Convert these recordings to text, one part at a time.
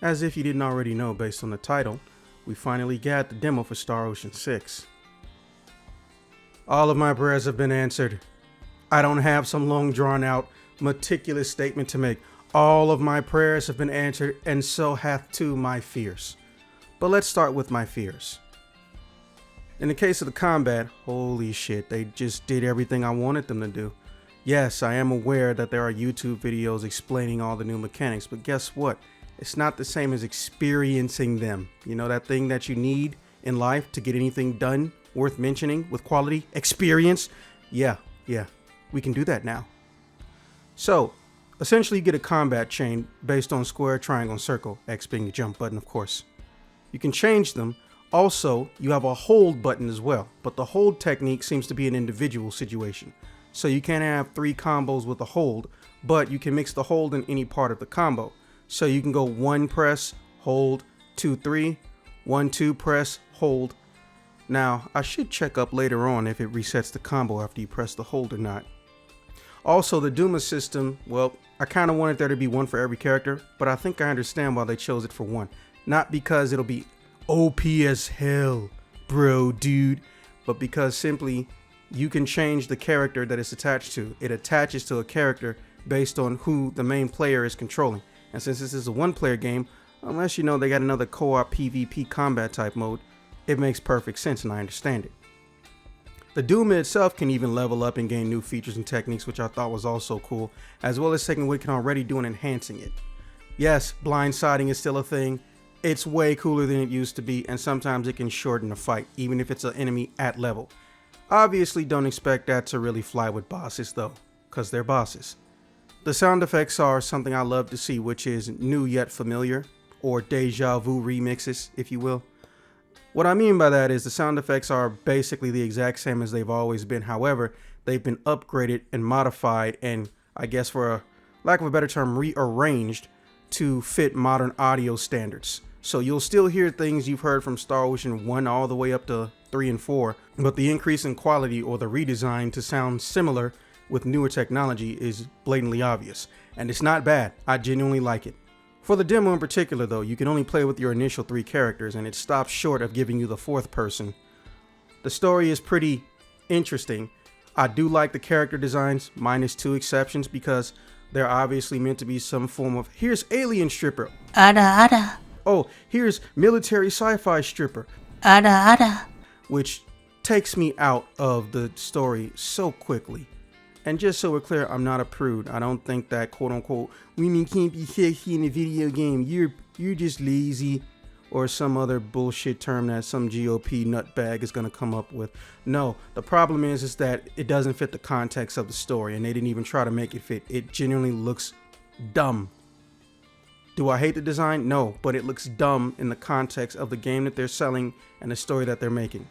As if you didn't already know based on the title, we finally got the demo for Star Ocean 6. All of my prayers have been answered. I don't have some long drawn out, meticulous statement to make. All of my prayers have been answered, and so hath too my fears. But let's start with my fears. In the case of the combat, holy shit, they just did everything I wanted them to do. Yes, I am aware that there are YouTube videos explaining all the new mechanics, but guess what? It's not the same as experiencing them. You know that thing that you need in life to get anything done worth mentioning with quality? Experience? Yeah, we can do that now. So, essentially you get a combat chain based on square, triangle, and circle, X being the jump button, of course. You can change them. Also, you have a hold button as well, but the hold technique seems to be an individual situation. So you can't have 3 combos with a hold, but you can mix the hold in any part of the combo. So you can go 1 press, hold, 2, 3, 1, 2 press, hold. Now, I should check up later on if it resets the combo after you press the hold or not. Also, the Duma system, well, I kind of wanted there to be one for every character, but I think I understand why they chose it for 1. Not because it'll be OP as hell, bro, dude, but because simply you can change the character that it's attached to. It attaches to a character based on who the main player is controlling. And since this is a 1-player game, unless you know they got another co-op PvP combat type mode, it makes perfect sense and I understand it. The Duma itself can even level up and gain new features and techniques, which I thought was also cool, as well as taking what it can already do and enhancing it. Yes, blindsiding is still a thing. It's way cooler than it used to be, and sometimes it can shorten a fight, even if it's an enemy at level. Obviously, don't expect that to really fly with bosses though, because they're bosses. The sound effects are something I love to see, which is new yet familiar, or deja vu remixes, if you will. What I mean by that is the sound effects are basically the exact same as they've always been. However, they've been upgraded and modified and, I guess for a lack of a better term, rearranged to fit modern audio standards. So you'll still hear things you've heard from Star Ocean 1 all the way up to 3 and 4, but the increase in quality or the redesign to sound similar with newer technology is blatantly obvious. And it's not bad. I genuinely like it. For the demo in particular though, you can only play with your initial 3 characters and it stops short of giving you the 4th person. The story is pretty interesting. I do like the character designs, minus 2 exceptions, because they're obviously meant to be some form of, here's alien stripper. Ada. Oh, here's military sci-fi stripper. Ada. Which takes me out of the story so quickly. And just so we're clear, I'm not a prude. I don't think that quote-unquote women can't be sexy in a video game. You're just lazy, or some other bullshit term that some GOP nutbag is gonna come up with. No, the problem is that it doesn't fit the context of the story, and they didn't even try to make it fit. It genuinely looks dumb. Do I hate the design? No, but it looks dumb in the context of the game that they're selling and the story that they're making.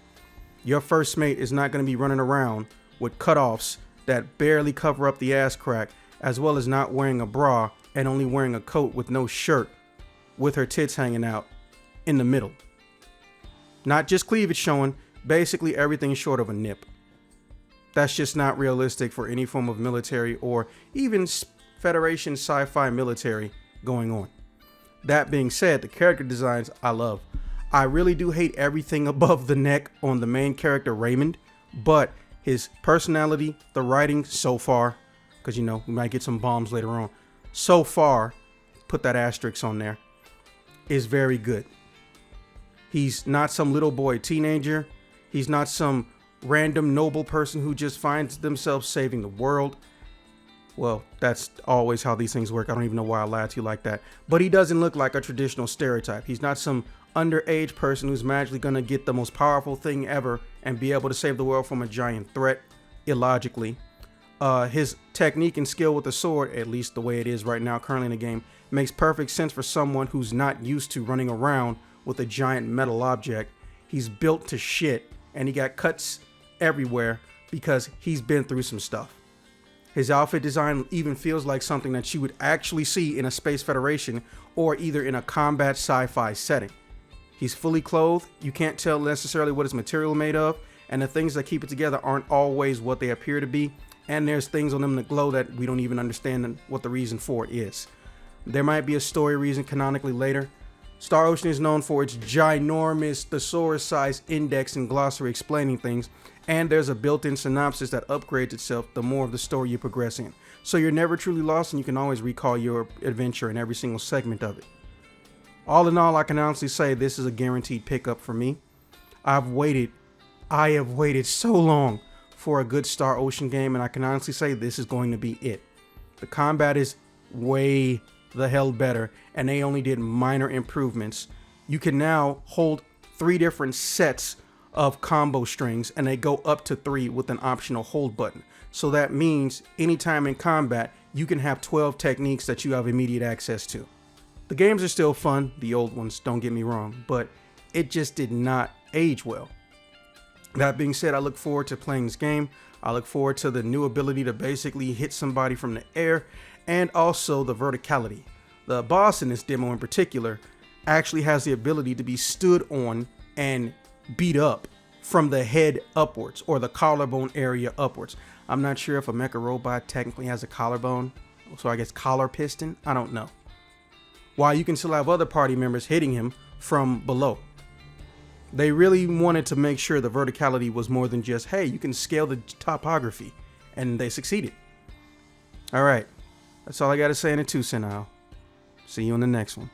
Your first mate is not gonna be running around with cutoffs that barely cover up the ass crack, as well as not wearing a bra and only wearing a coat with no shirt with her tits hanging out in the middle. Not just cleavage showing, basically everything short of a nip. That's just not realistic for any form of military or even Federation sci-fi military going on. That being said, the character designs I love. I really do hate everything above the neck on the main character Raymond, but his personality, the writing so far, because you know, we might get some bombs later on, so far, put that asterisk on there, is very good. He's not some little boy teenager. He's not some random noble person who just finds themselves saving the world. Well, that's always how these things work. I don't even know why I lied to you like that. But he doesn't look like a traditional stereotype. He's not some underage person who's magically gonna get the most powerful thing ever and be able to save the world from a giant threat illogically. His technique and skill with the sword, at least the way it is right now currently in the game, makes perfect sense for someone who's not used to running around with a giant metal object. He's built to shit and he got cuts everywhere because he's been through some stuff. His outfit design even feels like something that you would actually see in a Space Federation or either in a combat sci-fi setting. He's fully clothed. You can't tell necessarily what his material made of, and the things that keep it together aren't always what they appear to be, and there's things on them that glow that we don't even understand what the reason for it is. There might be a story reason canonically later, Star Ocean is known for its ginormous thesaurus-sized index and glossary explaining things, and there's a built-in synopsis that upgrades itself the more of the story you progress in. So you're never truly lost, and you can always recall your adventure in every single segment of it. All in all, I can honestly say this is a guaranteed pickup for me. I have waited so long for a good Star Ocean game, and I can honestly say this is going to be it. The combat is way the hell better, and they only did minor improvements. You can now hold 3 different sets of combo strings, and they go up to 3 with an optional hold button. So that means anytime in combat, you can have 12 techniques that you have immediate access to. The games are still fun, the old ones, don't get me wrong, but it just did not age well. That being said, I look forward to playing this game. I look forward to the new ability to basically hit somebody from the air, and also the verticality. The boss in this demo in particular actually has the ability to be stood on and beat up from the head upwards, or the collarbone area upwards. I'm not sure if a mecha robot technically has a collarbone, so I guess collar piston, I don't know. While you can still have other party members hitting him from below. They really wanted to make sure the verticality was more than just, hey, you can scale the topography, and they succeeded. All right, that's all I got to say in a 2 cent aisle. See you on the next one.